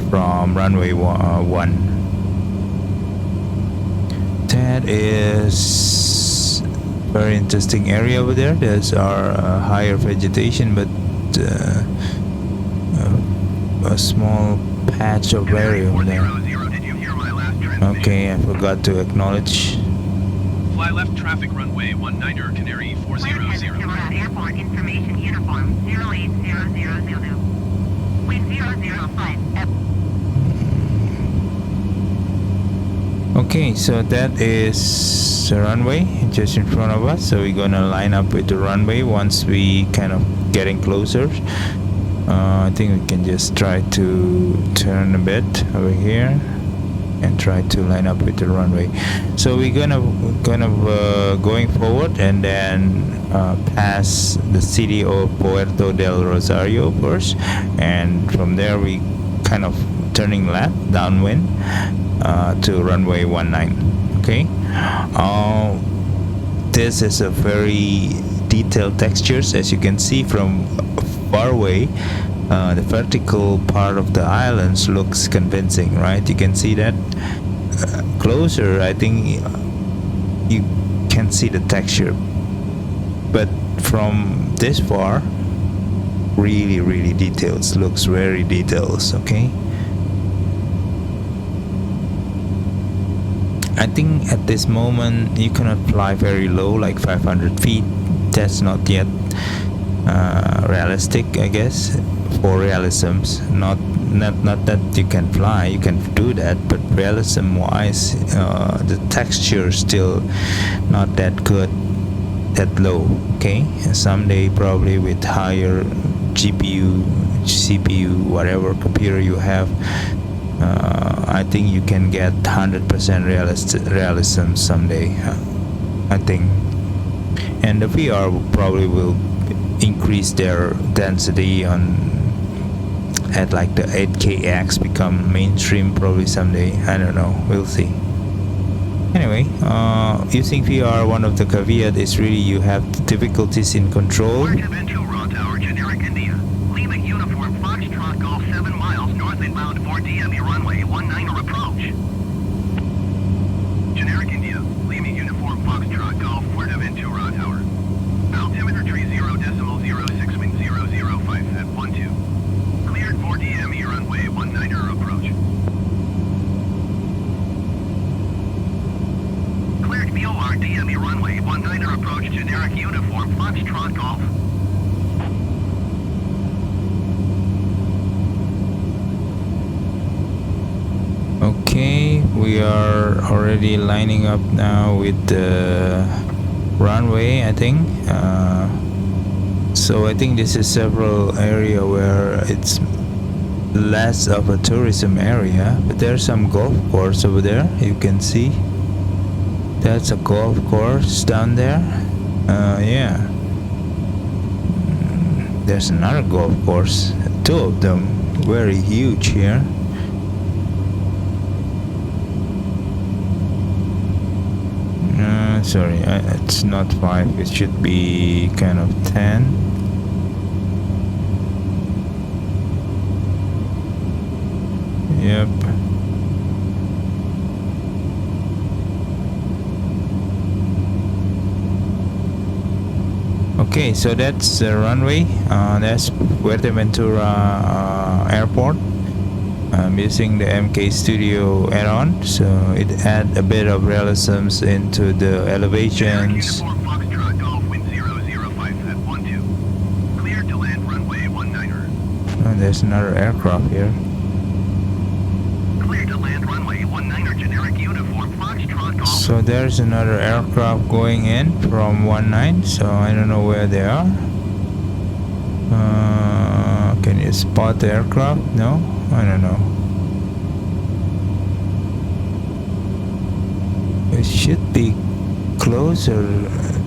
from runway 1. That is very interesting area over there. There's our higher vegetation, but a small patch of area over there. Okay, I forgot to acknowledge. Fly left traffic runway 19er Canary 400. Airport information uniform 08000. Wind 005. Okay, so that is the runway just in front of us. So we're gonna line up with the runway once we kind of getting closer. I think we can just try to turn a bit over here and try to line up with the runway. So we're gonna kind of going forward and then pass the city of Puerto del Rosario first, and from there we kind of turning left downwind to runway 19. Okay, this is a very detailed textures, as you can see from far away. The vertical part of the islands looks convincing, right? You can see that closer. I think you can see the texture, but from this far, really details. Looks very details. Okay. I think at this moment you cannot fly very low, like 500 feet. That's not yet realistic, I guess, for realisms. Not that you can fly, you can do that, but realism wise, the texture is still not that good, that low. Okay, and someday probably with higher GPU, CPU, whatever computer you have, I think you can get 100% realism someday. I think, and the VR probably will increase their density on at like the 8KX become mainstream probably someday. I don't know, we'll see. Anyway, using VR, one of the caveat is really you have difficulties in control. Fuerteventura Tower, generic India. Lima uniform Foxtrot Golf 7 miles north inbound for DME runway 19er approach. Generic India, Lima uniform Foxtrot Golf Fuerteventura Tower. Altimeter tree 0.06 wind 005 at 12. Cleared for DME runway 19er approach. Cleared VOR DME runway 19er approach, generic uniform Foxtrot Golf. Okay, we are already lining up now with the runway, I think. So I think this is several area where it's less of a tourism area, but there's some golf course over there. You can see that's a golf course down there. Yeah. There's another golf course, two of them, very huge here. Sorry, it's not 5, it should be kind of 10. Yep. Okay, so that's the runway. That's Fuerteventura Airport. I'm using the MK Studio add-on, so it add a bit of realisms into the elevations. Uniform Foxtrot Golf wind 005 at 12. Cleared to land runway 19er. Oh, there's another aircraft here. Cleared to land runway 19er generic uniform Foxtrot Golf. So there's another aircraft going in from 19, so I don't know where they are. Can you spot the aircraft? No? I don't know. It should be closer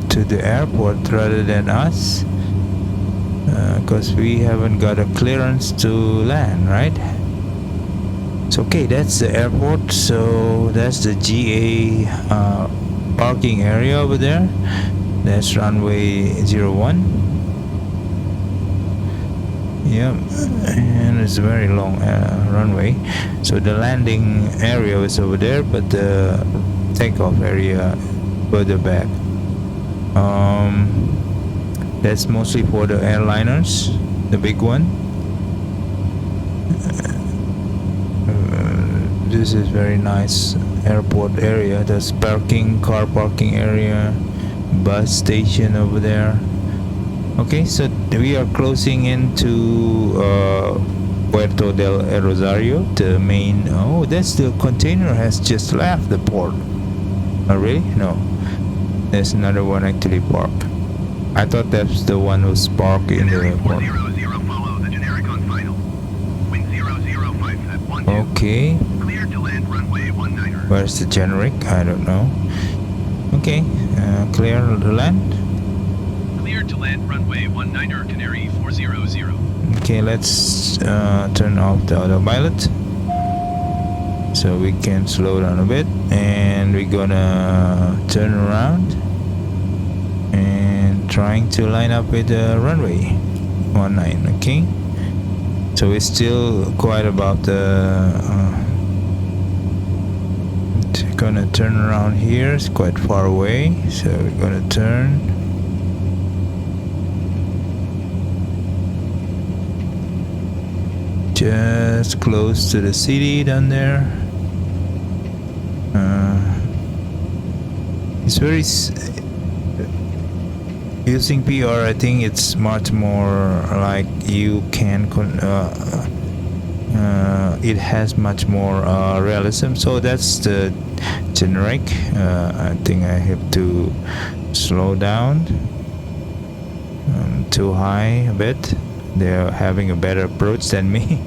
to the airport rather than us, because we haven't got a clearance to land, right? So okay, that's the airport. So that's the GA parking area over there. That's runway 01. Yep, and it's a very long runway. So the landing area is over there, but the takeoff area further back. That's mostly for the airliners, the big one. This is very nice airport area. There's parking, car parking area, bus station over there. Okay, so we are closing into Puerto del Rosario, the main. Oh, that's the container has just left the port. Oh, really? No, there's another one actually parked. I thought that's the one who's parked in the port. 400, follow the generic on final. Wind 005 at 12. Okay, Cleared to land runway 19er. where's the generic? I don't know. Okay, clear the land. Cleared to land runway 19er Canary 400. Okay, let's turn off the autopilot so we can slow down a bit, and we're gonna turn around and trying to line up with the runway 19. Okay, so we're still quite about the gonna turn around here. It's quite far away, so we're gonna turn. Just close to the city down there. It's very using PR. I think it's much more like you can it has much more realism. So that's the generic. I think I have to slow down. Too high a bit. They're having a better approach than me.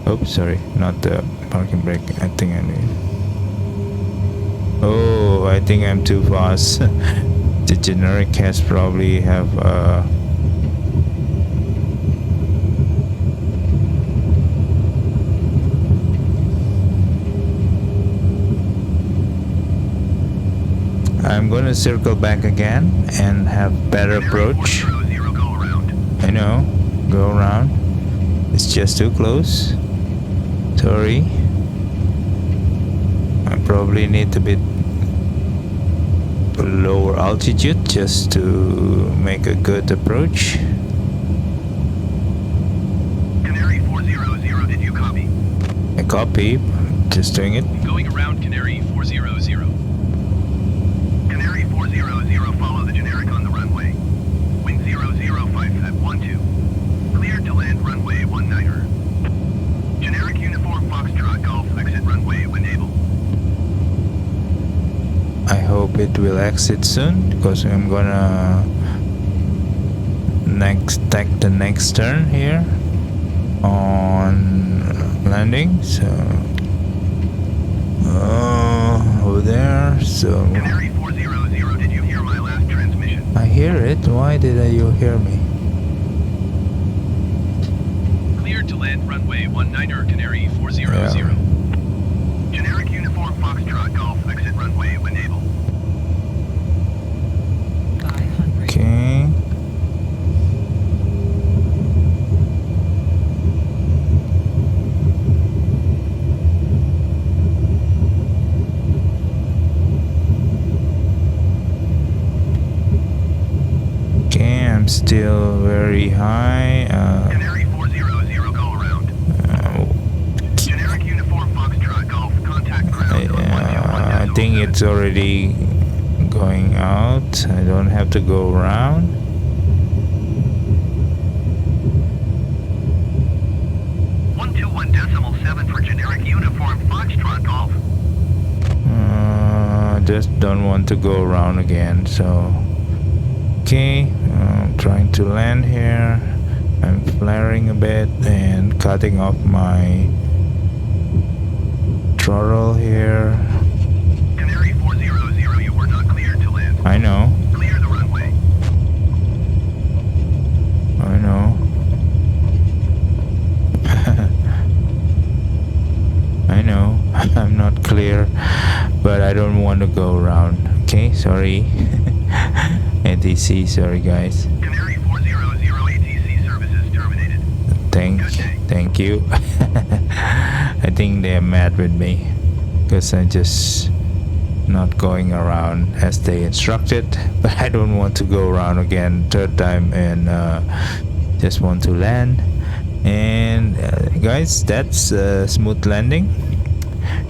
Oops, sorry, not the parking brake. I think I need. Oh, I think I'm too fast. The generic has probably have I'm gonna circle back again and have better approach. 400, go around. I know, go around. It's just too close. Sorry. I probably need a bit lower altitude just to make a good approach. Canary 400, did you copy? I copy, just doing it. Going around Canary 400. Canary 400, follow the generic on the runway. Wind 005 at 12. Cleared to land runway 19er. Generic uniform Foxtrot Golf exit runway when able. I hope it will exit soon because I'm gonna take the next turn here on landing. So over there. So Canary 400, did you hear my last transmission? I hear it. Why did you hear me? Cleared to land runway 19er Canary 400. Yeah. Generic uniform Foxtrot Golf, exit runway when able. 500. Okay. Okay, I'm still very high. Canary 400, go around. Generic uniform Foxtrot Golf, contact ground on I think it's already going out. I don't have to go around. 121.7 for generic uniform Foxtrot Golf. Just don't want to go around again. So, okay, I'm trying to land here. I'm flaring a bit and cutting off my throttle here. Canary 400, you were not cleared to land. I know. Clear the runway. I know. I know. I'm not clear, but I don't want to go around. Okay, sorry. ATC, sorry guys. Canary 400, ATC services terminated. Thank you. I think they're mad with me because I'm just not going around as they instructed, but I don't want to go around again third time and just want to land. And guys, that's a smooth landing,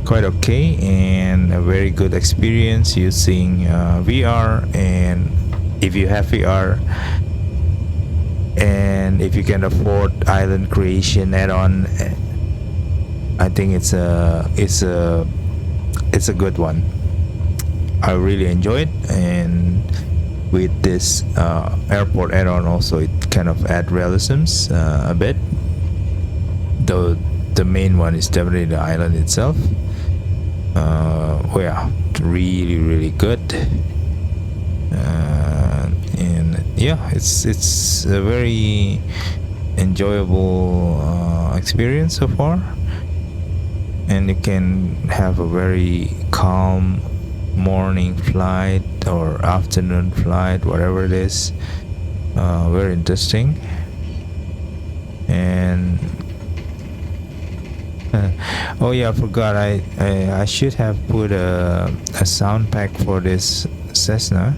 quite okay, and a very good experience using VR. And if you have VR and if you can afford island creation add-on, I think it's a good one. I really enjoyed, and with this airport add-on also, it kind of add realisms a bit, though the main one is definitely the island itself. Yeah, really good. And yeah, it's a very enjoyable experience so far, and you can have a very calm morning flight or afternoon flight, whatever it is. Very interesting. And oh yeah, I forgot, I should have put a sound pack for this Cessna.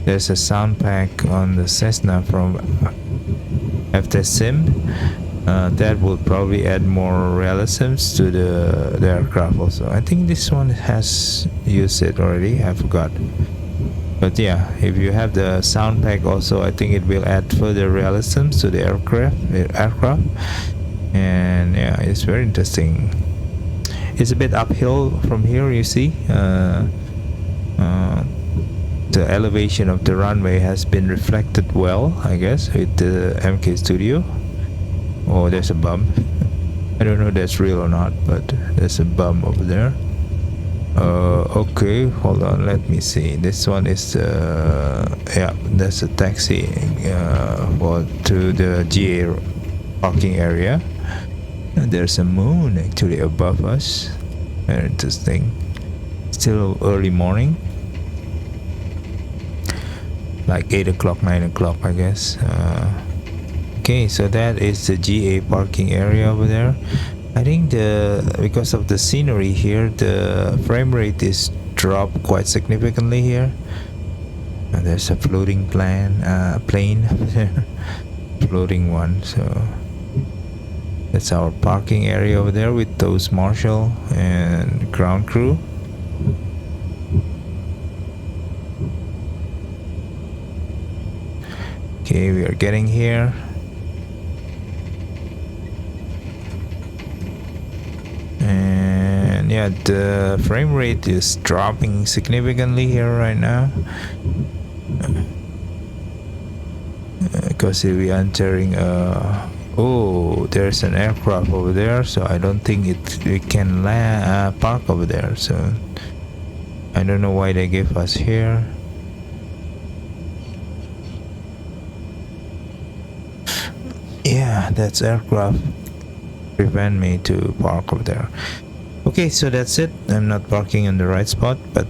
There's a sound pack on the Cessna from FTSIM. That will probably add more realisms to the aircraft also. I think this one has used it already, I forgot. But yeah, if you have the sound pack also, I think it will add further realisms to the aircraft. And yeah, it's very interesting. It's a bit uphill from here, you see. The elevation of the runway has been reflected well, I guess, with the MK Studio. Oh, there's a bump. I don't know if that's real or not, but there's a bump over there. Okay, hold on, let me see. This one is yeah, that's a taxi to the GA parking area. And there's a moon actually above us. Very interesting. Still early morning, like 8 o'clock, 9 o'clock, I guess. Okay, so that is the GA parking area over there. I think because of the scenery here, the frame rate is dropped quite significantly here. And there's a floating plane over there, floating one. So that's our parking area over there with those marshal and ground crew. Okay, we are getting here. And yeah, the frame rate is dropping significantly here right now. because we are entering oh, there's an aircraft over there, so I don't think we can park over there. So I don't know why they gave us here. Yeah, that's aircraft prevent me to park over there. Okay, so that's it. I'm not parking in the right spot, but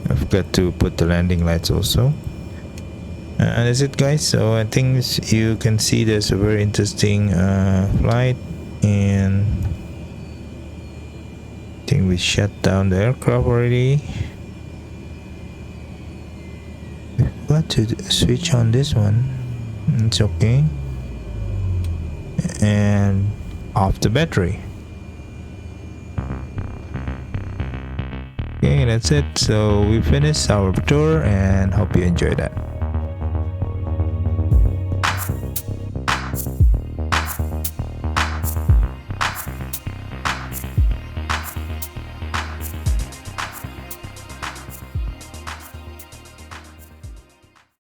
I've got to put the landing lights also. And that's it, guys. So I think you can see there's a very interesting flight, and I think we shut down the aircraft already. Got to switch on this one. It's okay. And off the battery. Okay, that's it. So we finished our tour and hope you enjoyed that.